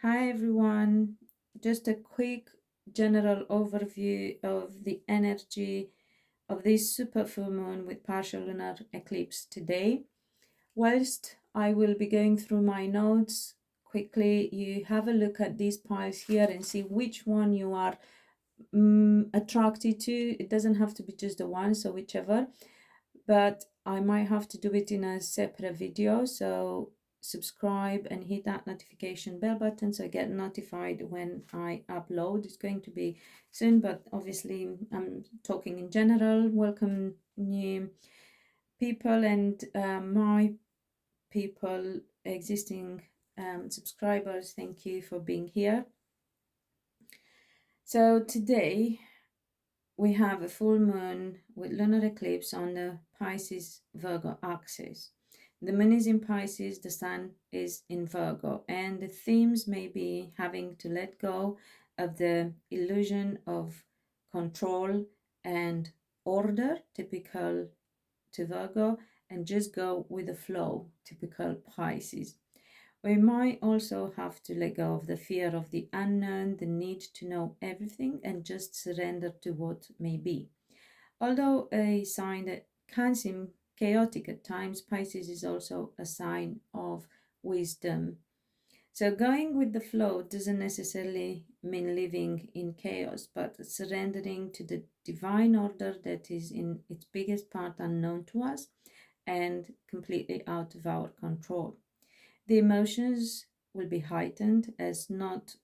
Hi everyone, just a quick general overview of the energy of this super full moon with partial lunar eclipse today. Whilst I will be going through my notes quickly, you have a look at these piles here and see which one you are attracted to. It doesn't have to be just the one, so whichever, but I might have to do it in a separate video, so subscribe and hit that notification bell button so I get notified when I upload. It's going to be soon, but obviously I'm talking in general. Welcome new people and my people, existing subscribers, thank you for being here. So today we have a full moon with lunar eclipse on the Pisces Virgo axis. The moon is in Pisces, the sun is in Virgo, and the themes may be having to let go of the illusion of control and order, typical to Virgo, and just go with the flow, typical Pisces. We might also have to let go of the fear of the unknown, the need to know everything, and just surrender to what may be. Although a sign that can seem chaotic at times, Pisces is also a sign of wisdom. So going with the flow doesn't necessarily mean living in chaos, but surrendering to the divine order that is in its biggest part unknown to us and completely out of our control. The emotions will be heightened as not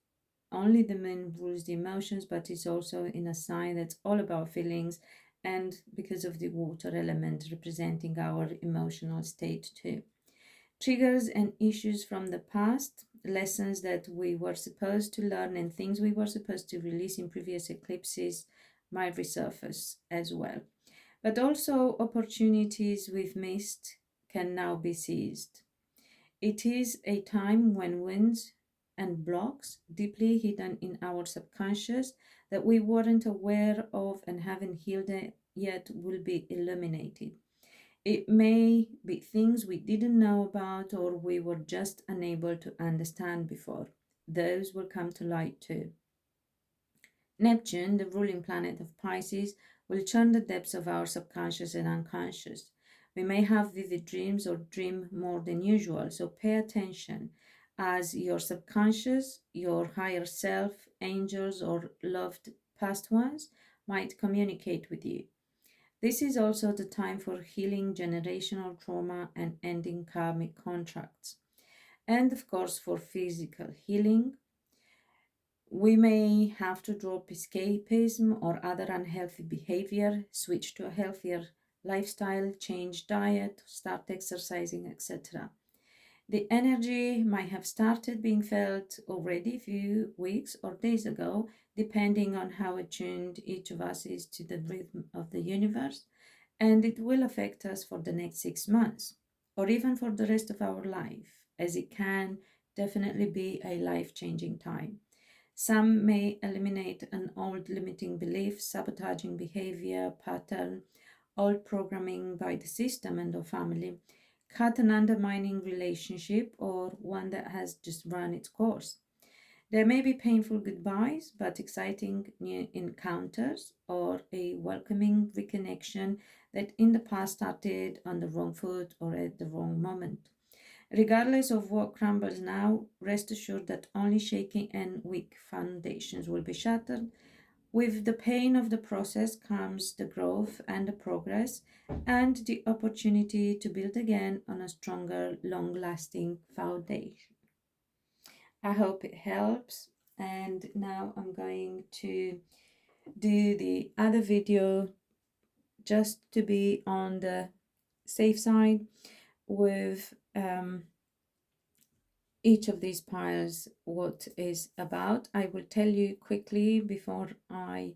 only the moon rules the emotions, but it's also in a sign that's all about feelings, and because of the water element representing our emotional state too. Triggers and issues from the past, lessons that we were supposed to learn, and things we were supposed to release in previous eclipses might resurface as well. But also, opportunities we've missed can now be seized. It is a time when wounds and blocks deeply hidden in our subconscious that we weren't aware of and haven't healed yet will be illuminated. It may be things we didn't know about or we were just unable to understand before. Those will come to light too. Neptune, the ruling planet of Pisces, will churn the depths of our subconscious and unconscious. We may have vivid dreams or dream more than usual, so pay attention as your subconscious, your higher self, angels, or loved past ones might communicate with you. This is also the time for healing generational trauma and ending karmic contracts. And of course, for physical healing, we may have to drop escapism or other unhealthy behavior, switch to a healthier lifestyle, change diet, start exercising, etc. The energy might have started being felt already a few weeks or days ago, depending on how attuned each of us is to the rhythm of the universe, and it will affect us for the next 6 months or even for the rest of our life, as it can definitely be a life-changing time. Some may eliminate an old limiting belief, sabotaging behavior, pattern, old programming by the system and or family, cut an undermining relationship, or one that has just run its course. There may be painful goodbyes, but exciting new encounters or a welcoming reconnection that in the past started on the wrong foot or at the wrong moment. Regardless of what crumbles now, rest assured that only shaky and weak foundations will be shattered. With the pain of the process comes the growth and the progress and the opportunity to build again on a stronger, long lasting foundation. I hope it helps. And now I'm going to do the other video just to be on the safe side with each of these piles what is about. I will tell you quickly before I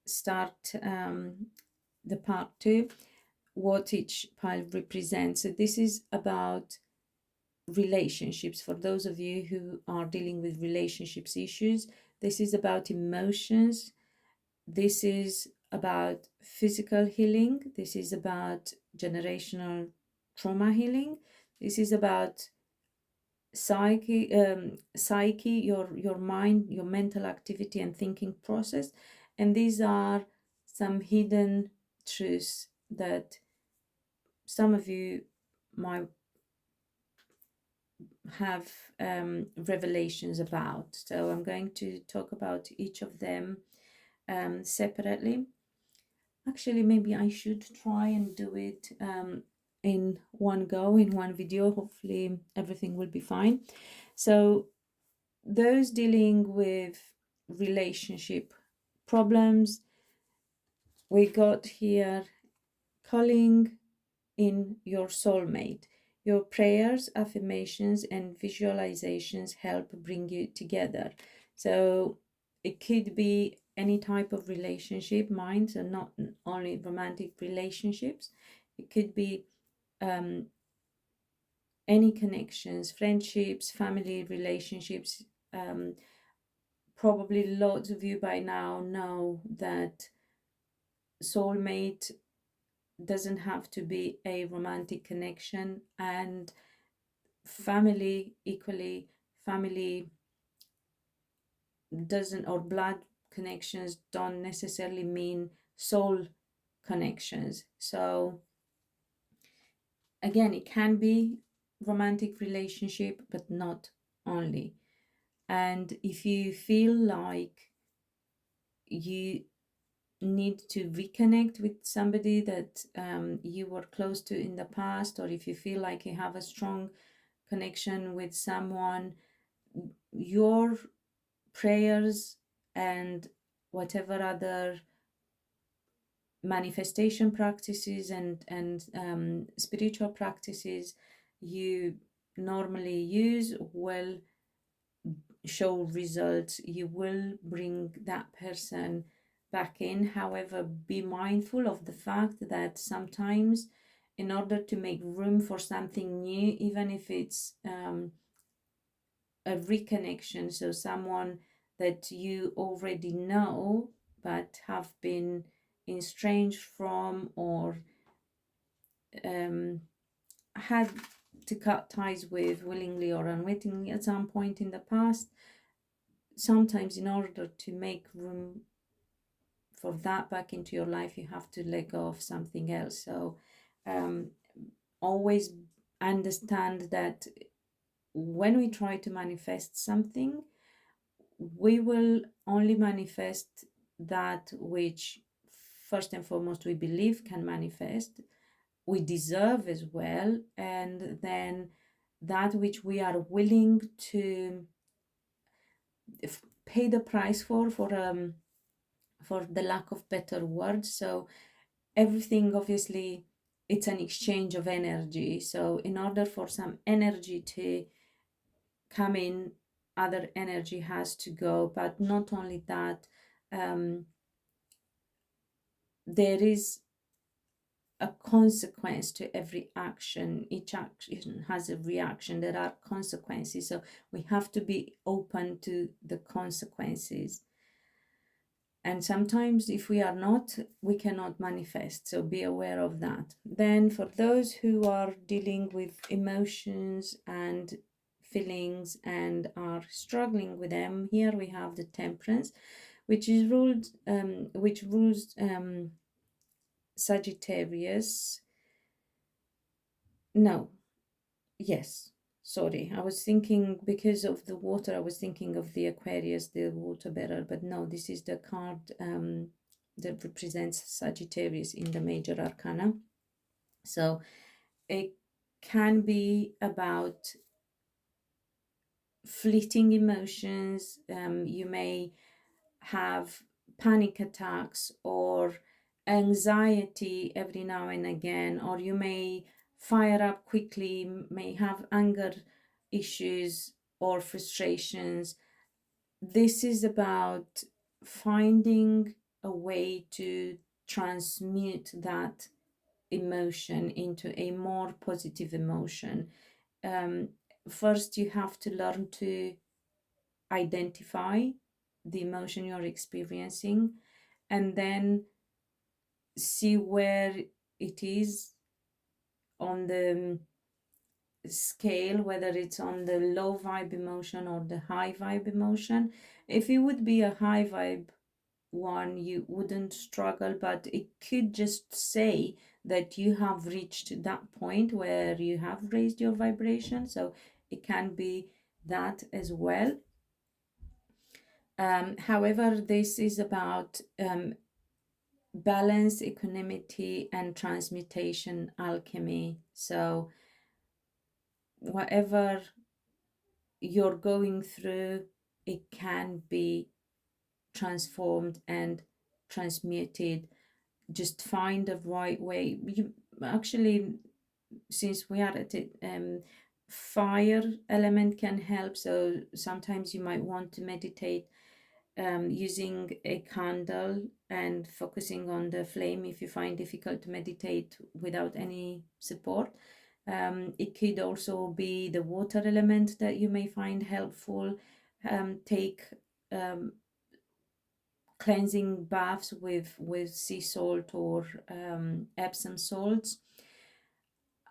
start the part 2 what each pile represents. So this is about relationships. For those of you who are dealing with relationships issues, this is about emotions. This is about physical healing. This is about generational trauma healing. This is about psyche, your mind, your mental activity and thinking process. And these are some hidden truths that some of you might have revelations about. So I'm going to talk about each of them separately. Actually, maybe I should try and do it in one go, in one video. Hopefully everything will be fine. So those dealing with relationship problems, we got here calling in your soulmate. Your prayers, affirmations, and visualizations help bring you together. So it could be any type of relationship, mind, so not only romantic relationships. It could be any connections, friendships, family relationships. Probably lots of you by now know that soulmate doesn't have to be a romantic connection, and family equally. Family doesn't, or blood connections don't necessarily mean soul connections. So again, it can be romantic relationship, but not only. And if you feel like you need to reconnect with somebody that you were close to in the past, or if you feel like you have a strong connection with someone, your prayers and whatever other manifestation practices and spiritual practices you normally use will show results. You will bring that person back in. However, be mindful of the fact that sometimes in order to make room for something new, even if it's a reconnection, so someone that you already know but have been estranged from, or had to cut ties with willingly or unwittingly at some point in the past, sometimes in order to make room for that back into your life, you have to let go of something else. So always understand that when we try to manifest something, we will only manifest that which first and foremost we believe can manifest, we deserve as well, and then that which we are willing to pay the price for the lack of better words. So everything, obviously, it's an exchange of energy. So in order for some energy to come in, other energy has to go. But not only that, there is a consequence to every action. Each action has a reaction. There are consequences. So we have to be open to the consequences. And sometimes if we are not, we cannot manifest. So be aware of that. Then for those who are dealing with emotions and feelings and are struggling with them, here we have the Temperance, which is ruled, which rules Sagittarius. No, yes, sorry, I was thinking, because of the water, I was thinking of the Aquarius, the water bearer, but no, this is the card that represents Sagittarius in the major arcana. So it can be about fleeting emotions. You may have panic attacks or anxiety every now and again, or you may fire up quickly, may have anger issues or frustrations. This is about finding a way to transmute that emotion into a more positive emotion. First, you have to learn to identify the emotion you're experiencing, and then see where it is on the scale, whether it's on the low vibe emotion or the high vibe emotion. If it would be a high vibe one, you wouldn't struggle, but it could just say that you have reached that point where you have raised your vibration. So it can be that as well. However, this is about balance, equanimity, and transmutation alchemy. So whatever you're going through, it can be transformed and transmuted. Just find the right way. You actually, since we are at it, fire element can help. So sometimes you might want to meditate using a candle and focusing on the flame if you find difficult to meditate without any support. It could also be the water element that you may find helpful. Take cleansing baths with sea salt or Epsom salts.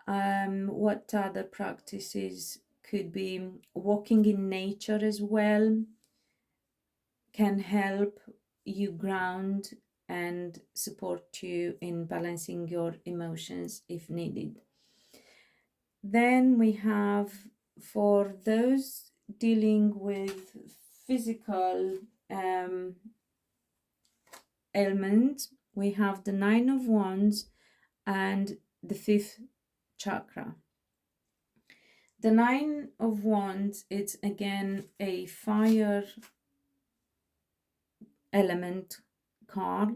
What other practices could be? Walking in nature as well can help you ground and support you in balancing your emotions if needed. Then we have, for those dealing with physical ailments, we have the Nine of Wands and the fifth chakra. The Nine of Wands, it's again a fire element card.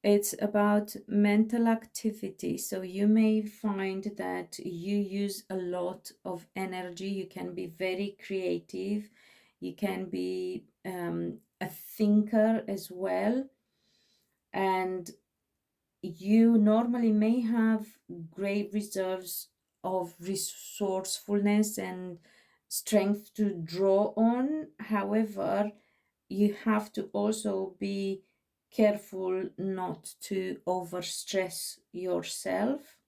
It's about mental activity. So you may find that you use a lot of energy. You can be very creative. You can be a thinker as well. And you normally may have great reserves of resourcefulness and strength to draw on. However, you have to also be careful not to overstress yourself.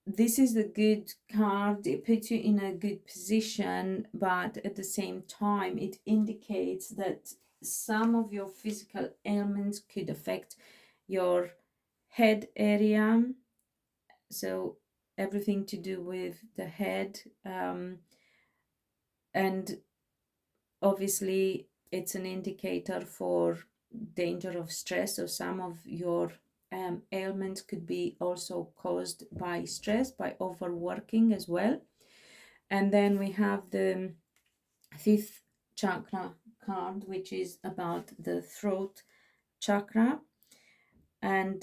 This is a good card. It puts you in a good position, but at the same time, it indicates that some of your physical ailments could affect your head area. So everything to do with the head, and obviously it's an indicator for danger of stress. So some of your ailments could be also caused by stress, by overworking as well. And then we have the fifth chakra card, which is about the throat chakra. And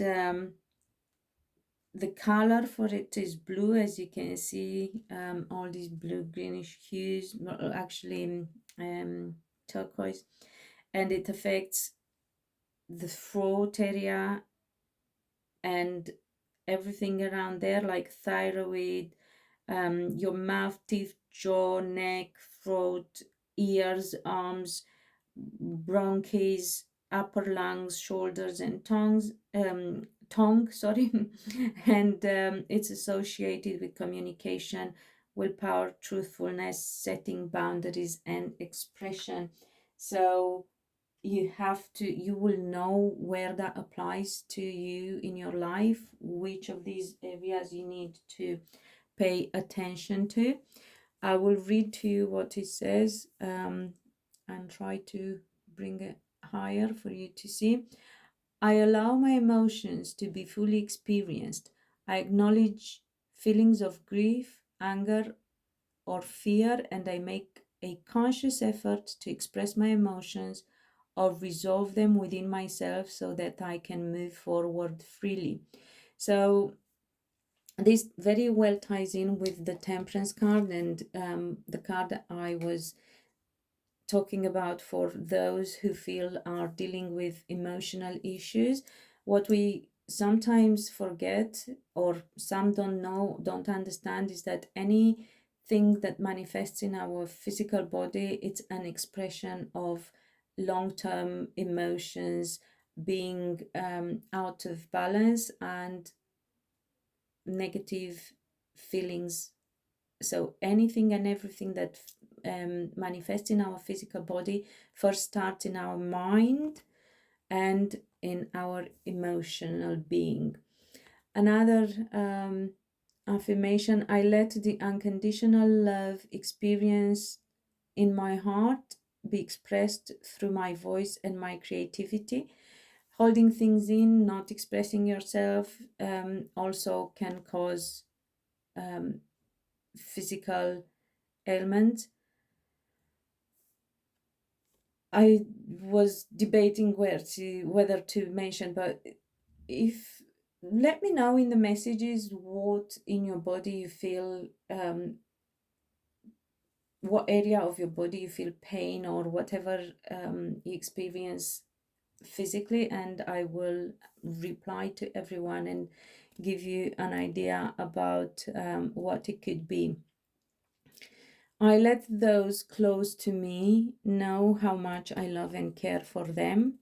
the color for it is blue, as you can see, all these blue greenish hues, actually turquoise, and it affects the throat area and everything around there, like thyroid, your mouth, teeth, jaw, neck, throat, ears, arms, bronchs, upper lungs, shoulders, and tongue, sorry. And it's associated with communication, willpower, truthfulness, setting boundaries, and expression. So you will know where that applies to you in your life, which of these areas you need to pay attention to. I will read to you what it says and try to bring it higher for you to see. I allow my emotions to be fully experienced. I acknowledge feelings of grief, anger, or fear, and I make a conscious effort to express my emotions or resolve them within myself so that I can move forward freely. So this very well ties in with the Temperance card and the card that I was talking about for those who feel are dealing with emotional issues. What we sometimes forget, or some don't know, don't understand, is that anything that manifests in our physical body, it's an expression of long-term emotions being out of balance and negative feelings. So anything and everything that manifests in our physical body first starts in our mind and in our emotional being. Another affirmation: I let the unconditional love experience in my heart be expressed through my voice and my creativity. Holding things in, not expressing yourself, also can cause physical ailments. I was debating whether to mention, but if let me know in the messages what in your body you feel, what area of your body you feel pain or whatever you experience physically, and I will reply to everyone and give you an idea about what it could be. I let those close to me know how much I love and care for them.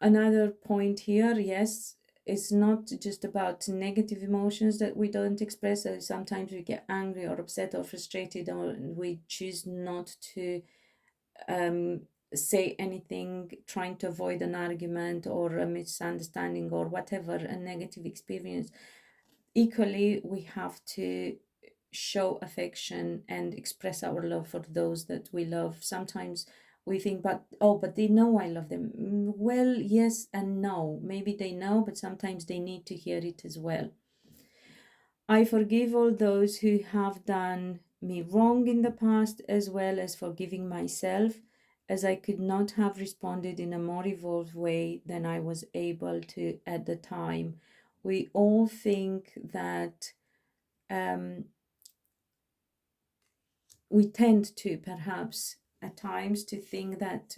Another point here, yes, it's not just about negative emotions that we don't express. So sometimes we get angry or upset or frustrated, or we choose not to say anything, trying to avoid an argument or a misunderstanding or whatever, a negative experience. Equally, we have to show affection and express our love for those that we love. Sometimes we think, but they know I love them. Well, yes and no. Maybe they know, but sometimes they need to hear it as well. I forgive all those who have done me wrong in the past, as well as forgiving myself, as I could not have responded in a more evolved way than I was able to at the time. We all think that we tend to, perhaps at times, to think that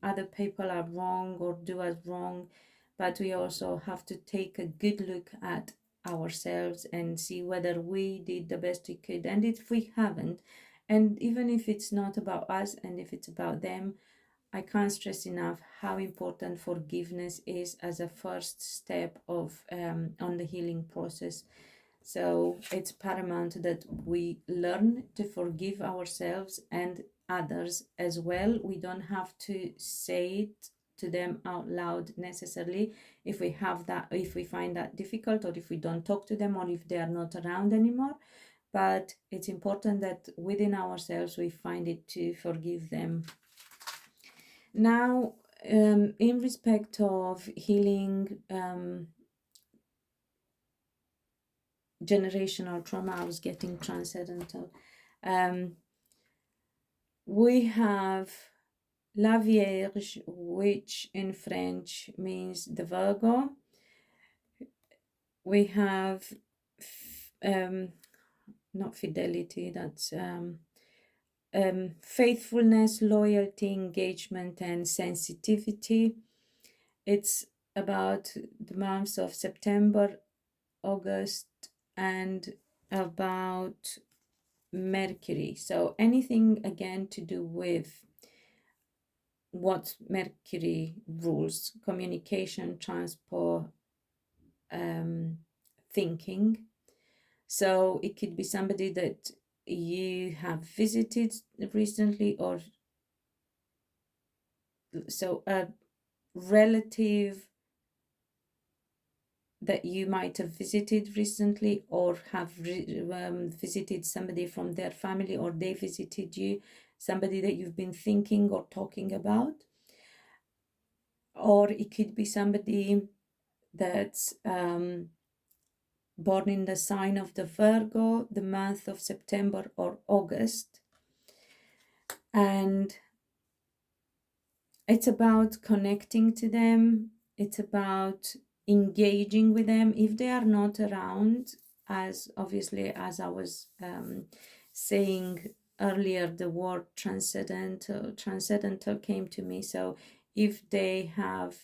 other people are wrong or do us wrong, but we also have to take a good look at ourselves and see whether we did the best we could. And if we haven't, and even if it's not about us and if it's about them, I can't stress enough how important forgiveness is as a first step of on the healing process. So it's paramount that we learn to forgive ourselves and others as well. We don't have to say it to them out loud necessarily if we find that difficult, or if we don't talk to them, or if they are not around anymore. But it's important that within ourselves we find it to forgive them. Now, in respect of healing generational trauma, I was getting transcendental. We have La Vierge, which in French means the Virgo. We have not fidelity, that's faithfulness, loyalty, engagement, and sensitivity. It's about the months of September, August, and about Mercury. So anything again to do with what Mercury rules: communication, transport, thinking. So it could be somebody that you have visited recently, or so a relative that you might have visited recently, or have visited somebody from their family, or they visited you, somebody that you've been thinking or talking about. Or it could be somebody that's born in the sign of the Virgo, the month of September or August. And it's about connecting to them. It's about engaging with them if they are not around, as obviously, as I was saying earlier, the word transcendental came to me. So if they have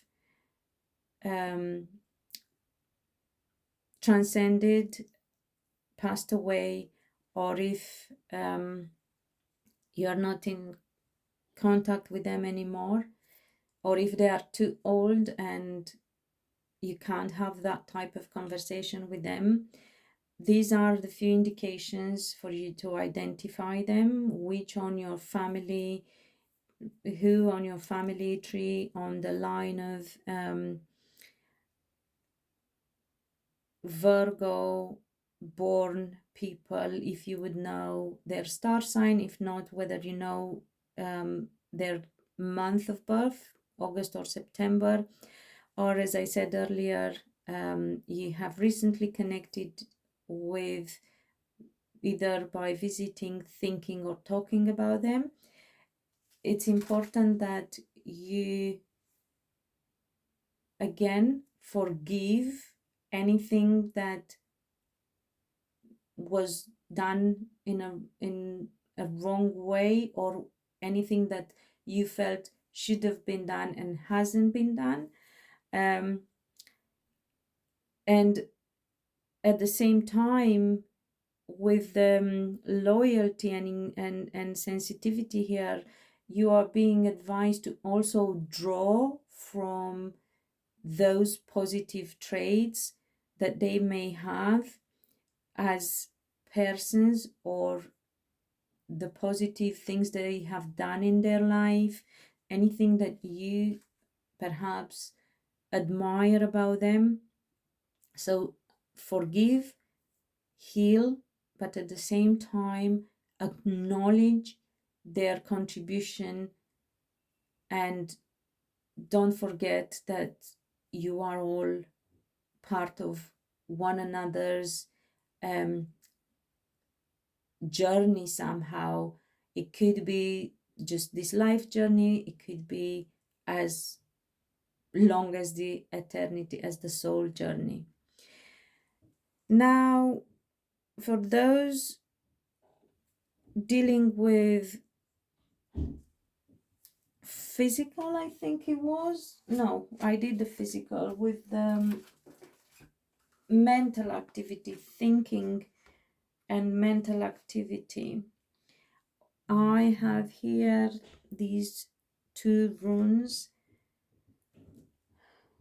transcended, passed away, or if you are not in contact with them anymore, or if they are too old and you can't have that type of conversation with them. These are the few indications for you to identify them, which on your family, who on your family tree, on the line of Virgo born people, if you would know their star sign, if not, whether you know their month of birth, August or September, or as I said earlier, you have recently connected with either by visiting, thinking, or talking about them. It's important that you again forgive anything that was done in a wrong way, or anything that you felt should have been done and hasn't been done, and at the same time, with loyalty and sensitivity here, you are being advised to also draw from those positive traits that they may have as persons, or the positive things they have done in their life, anything that you perhaps admire about them. So forgive, heal, but at the same time acknowledge their contribution, and don't forget that you are all part of one another's journey somehow. It could be just this life journey, it could be as long as the eternity, as the soul journey. Now, for those dealing with physical, I think it was, no, I did the physical, with the mental activity, thinking and mental activity, I have here these two runes.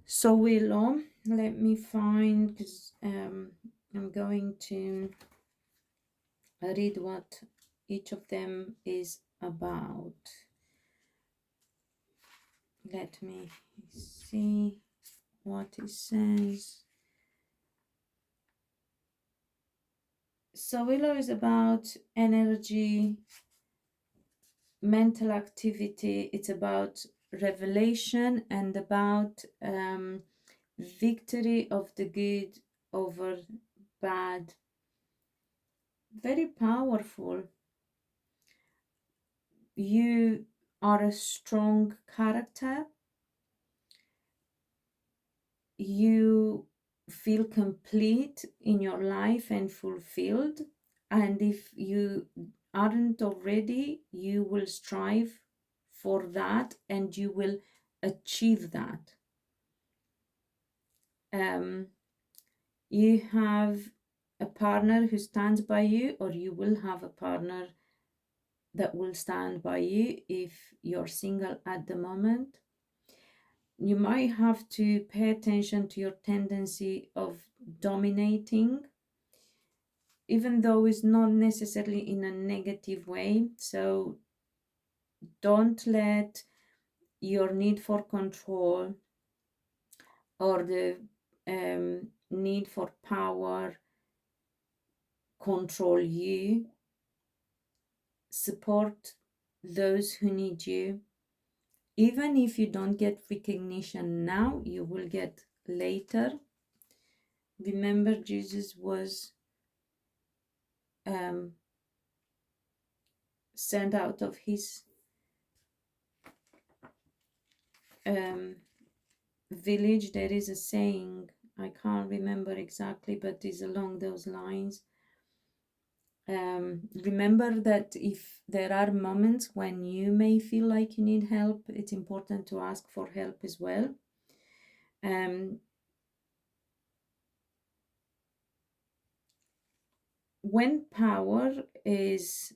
So willow, let me find, because I'm going to read what each of them is about. Let me see what it says. So willow is about energy, mental activity. It's about revelation and about victory of the good over bad. Very powerful. You are a strong character. You feel complete in your life and fulfilled. And if you aren't already, you will strive for that and you will achieve that. You have a partner who stands by you, or you will have a partner that will stand by you if you're single at the moment. You might have to pay attention to your tendency of dominating, even though it's not necessarily in a negative way. So don't let your need for control or the need for power control you. Support those who need you. Even if you don't get recognition now, you will get later. Remember, Jesus was sent out of his village. There is a saying, I can't remember exactly, but it's along those lines. Remember that if there are moments when you may feel like you need help, it's important to ask for help as well. When power is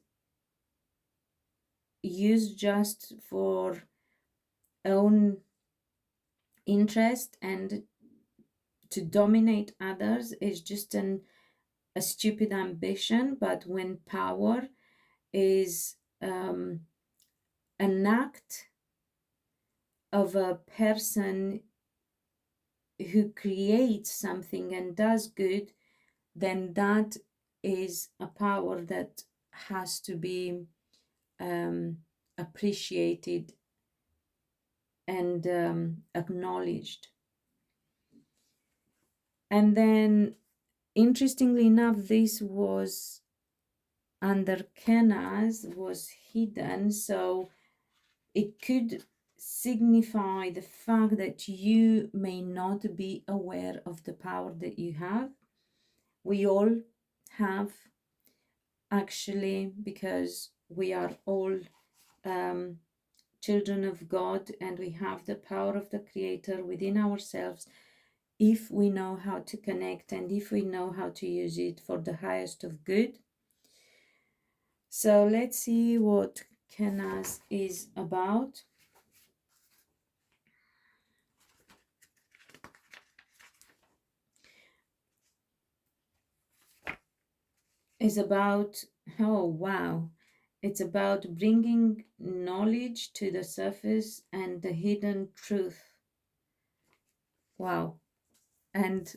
used just for own interest and to dominate others is just a stupid ambition, but when power is an act of a person who creates something and does good, then that is a power that has to be appreciated and acknowledged. And then, interestingly enough, this was under Kenas, was hidden, so it could signify the fact that you may not be aware of the power that you have. We all have, actually, because we are all children of God, and we have the power of the Creator within ourselves if we know how to connect and if we know how to use it for the highest of good. So let's see what Kenas is about. Is about, oh wow, it's about bringing knowledge to the surface and the hidden truth. Wow. And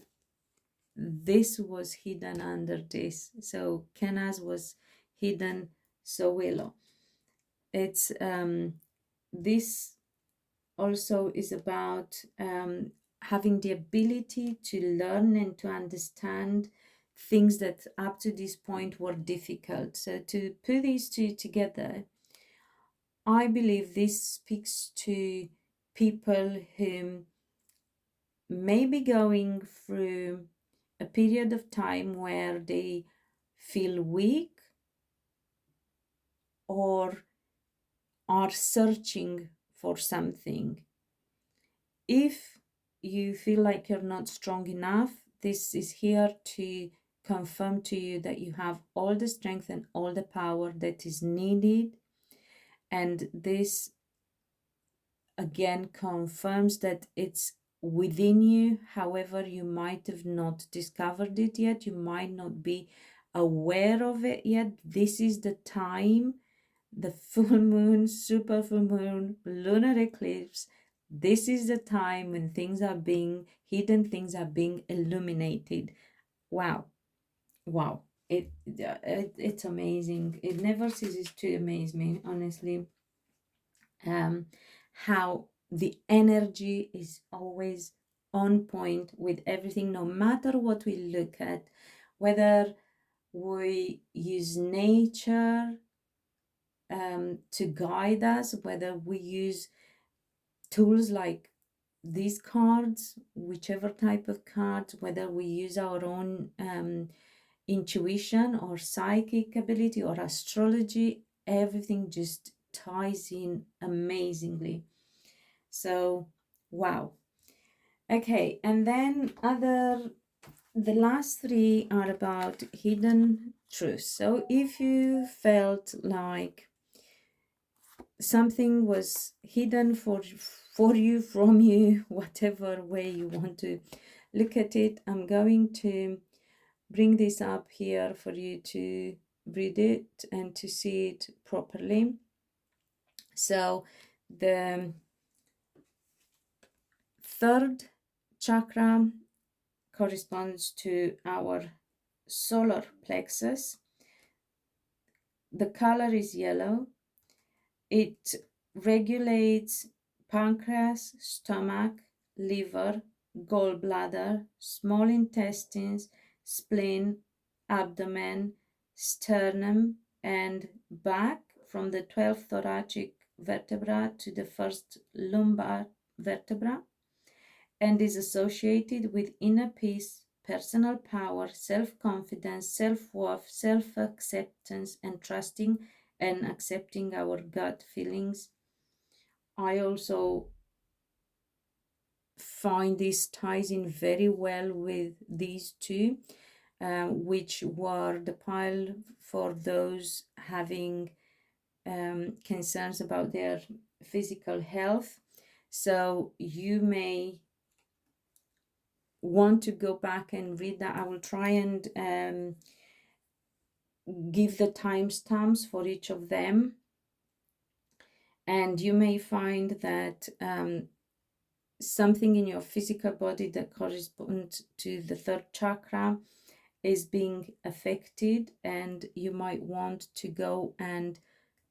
this was hidden under this. So Kenas was hidden so well. It's this also is about having the ability to learn and to understand things that up to this point were difficult. So to put these two together, I believe this speaks to people who may be going through a period of time where they feel weak or are searching for something. If you feel like you're not strong enough, this is here to confirm to you that you have all the strength and all the power that is needed. And this again confirms that it's within you. However, you might have not discovered it yet. You might not be aware of it yet. This is the time, the full moon, super full moon, lunar eclipse. This is the time when things are being hidden, things are being illuminated. Wow. Wow. It's amazing. It never ceases to amaze me, honestly. How the energy is always on point with everything, no matter what we look at, whether we use nature to guide us, whether we use tools like these cards, whichever type of cards, whether we use our own intuition or psychic ability or astrology, everything just ties in amazingly. So, wow. Okay, and then the last three are about hidden truths. So if you felt like something was hidden for you, from you, whatever way you want to look at it, I'm going to bring this up here for you to read it and to see it properly. So the third chakra corresponds to our solar plexus. The color is yellow. It regulates pancreas, stomach, liver, gallbladder, small intestines, spleen, abdomen, sternum, and back from the 12th thoracic vertebra to the first lumbar vertebra, and is associated with inner peace, personal power, self-confidence, self-worth, self-acceptance, and trusting and accepting our gut feelings. I also find this ties in very well with these two, which were the pile for those having concerns about their physical health. So you may want to go back and read that, I will try and give the timestamps for each of them. And you may find that something in your physical body that corresponds to the third chakra is being affected, and you might want to go and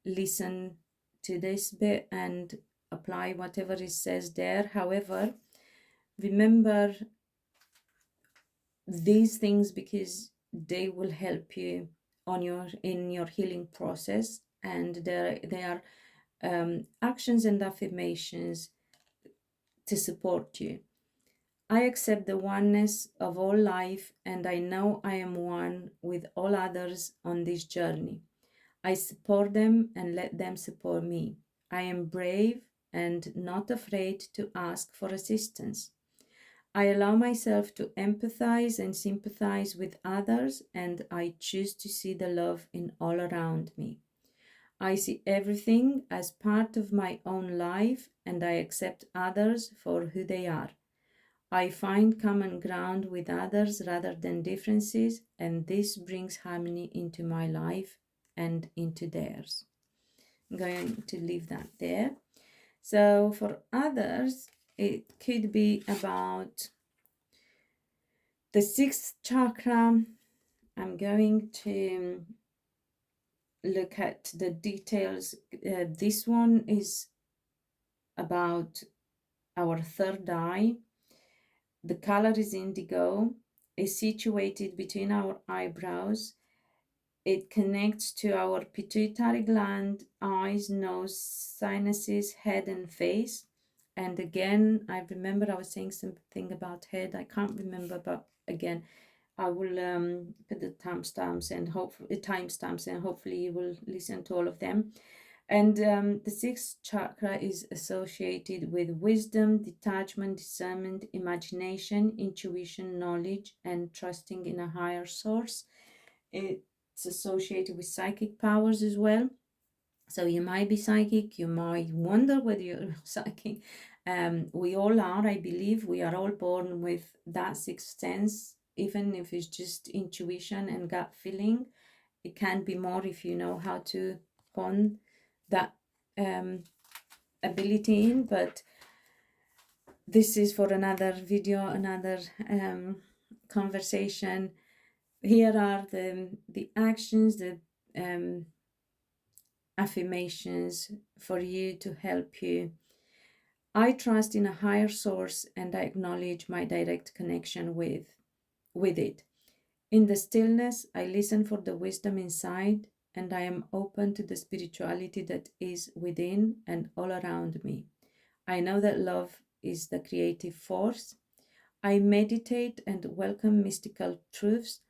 listen to this bit and apply whatever it says there. However, remember these things because they will help you on in your healing process, and they are actions and affirmations to support you. I accept the oneness of all life, and I know I am one with all others on this journey. I support them and let them support me. I am brave and not afraid to ask for assistance. I allow myself to empathize and sympathize with others, and I choose to see the love in all around me. I see everything as part of my own life, and I accept others for who they are. I find common ground with others rather than differences, and this brings harmony into my life and into theirs. I'm going to leave that there. So for others, it could be about the sixth chakra. I'm going to look at the details. This one is about our third eye. The color is indigo. Is situated between our eyebrows. It connects to our pituitary gland, eyes, nose, sinuses, head, and face. And again, I remember I was saying something about head. I can't remember, but again, I will put the timestamps and hopefully you will listen to all of them. And the sixth chakra is associated with wisdom, detachment, discernment, imagination, intuition, knowledge, and trusting in a higher source. It's associated with psychic powers as well. So you might be psychic, you might wonder whether you're psychic. We all are, I believe. We are all born with that sixth sense, even if it's just intuition and gut feeling. It can be more if you know how to hone that ability in, but this is for another video, another conversation. Here are the actions, the affirmations for you to help you. I trust in a higher source and I acknowledge my direct connection with it. In the stillness, I listen for the wisdom inside, and I am open to the spirituality that is within and all around me. I know that love is the creative force. I meditate and welcome mystical truths.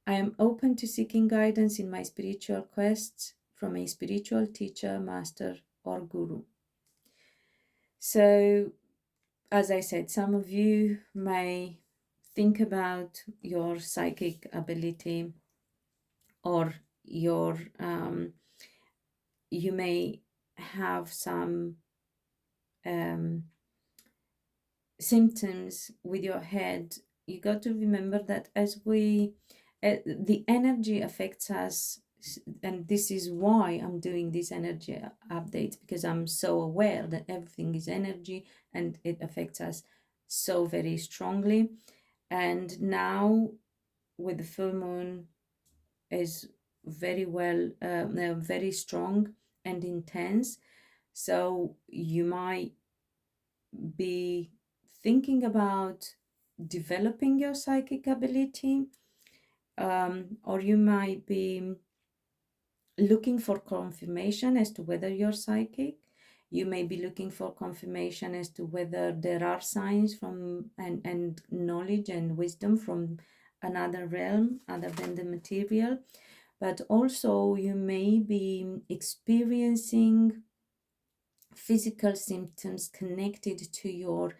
I am open to seeking guidance in my spiritual quests from a spiritual teacher, master, or guru. So, as I said, some of you may think about your psychic ability, or your you may have some symptoms with your head. You got to remember that as the energy affects us, and this is why I'm doing this energy update, because I'm so aware that everything is energy and it affects us so very strongly. And now with the full moon is very very strong and intense, so you might be thinking about developing your psychic ability, or you might be looking for confirmation as to whether you're psychic. You may be looking for confirmation as to whether there are signs from and knowledge and wisdom from another realm other than the material. But also you may be experiencing physical symptoms connected to your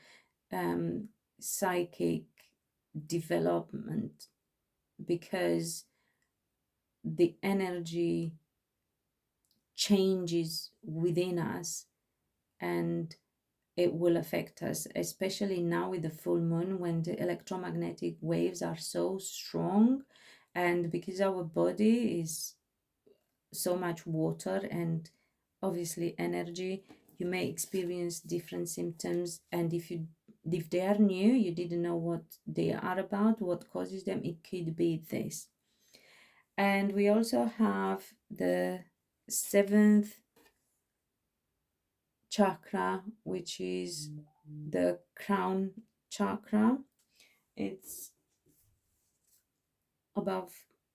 psychic development, because the energy changes within us, and it will affect us, especially now with the full moon when the electromagnetic waves are so strong. And because our body is so much water and obviously energy, you may experience different symptoms. And if they are new, you didn't know what they are about, what causes them, it could be this. And we also have the seventh chakra, which is the crown chakra. It's above,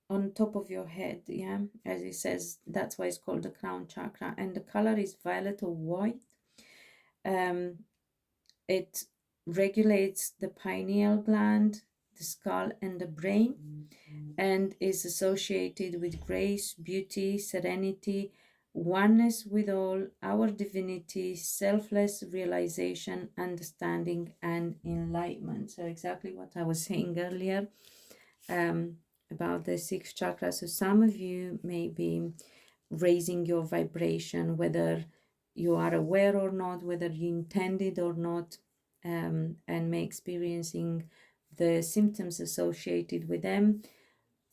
on top of your head, yeah, as it says. That's why it's called the crown chakra, and the color is violet or white. It regulates the pineal gland, the skull, and the brain, and is associated with grace, beauty, serenity, oneness with all, our divinity, selfless realization, understanding, and enlightenment. So exactly what I was saying earlier, about the sixth chakra. So some of you may be raising your vibration, whether you are aware or not, whether you intended or not, and may experiencing the symptoms associated with them.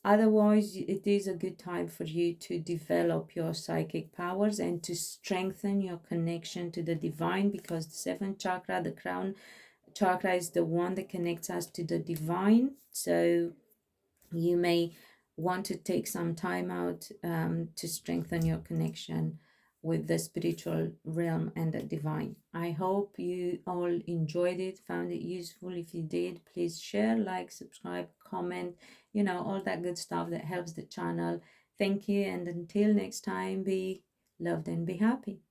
Otherwise, it is a good time for you to develop your psychic powers and to strengthen your connection to the divine, because the seventh chakra, the crown chakra, is the one that connects us to the divine. So you may want to take some time out to strengthen your connection with the spiritual realm and the divine. I hope you all enjoyed it, found it useful. If you did, please share, like, subscribe, comment, all that good stuff that helps the channel. Thank you, and until next time, be loved and be happy.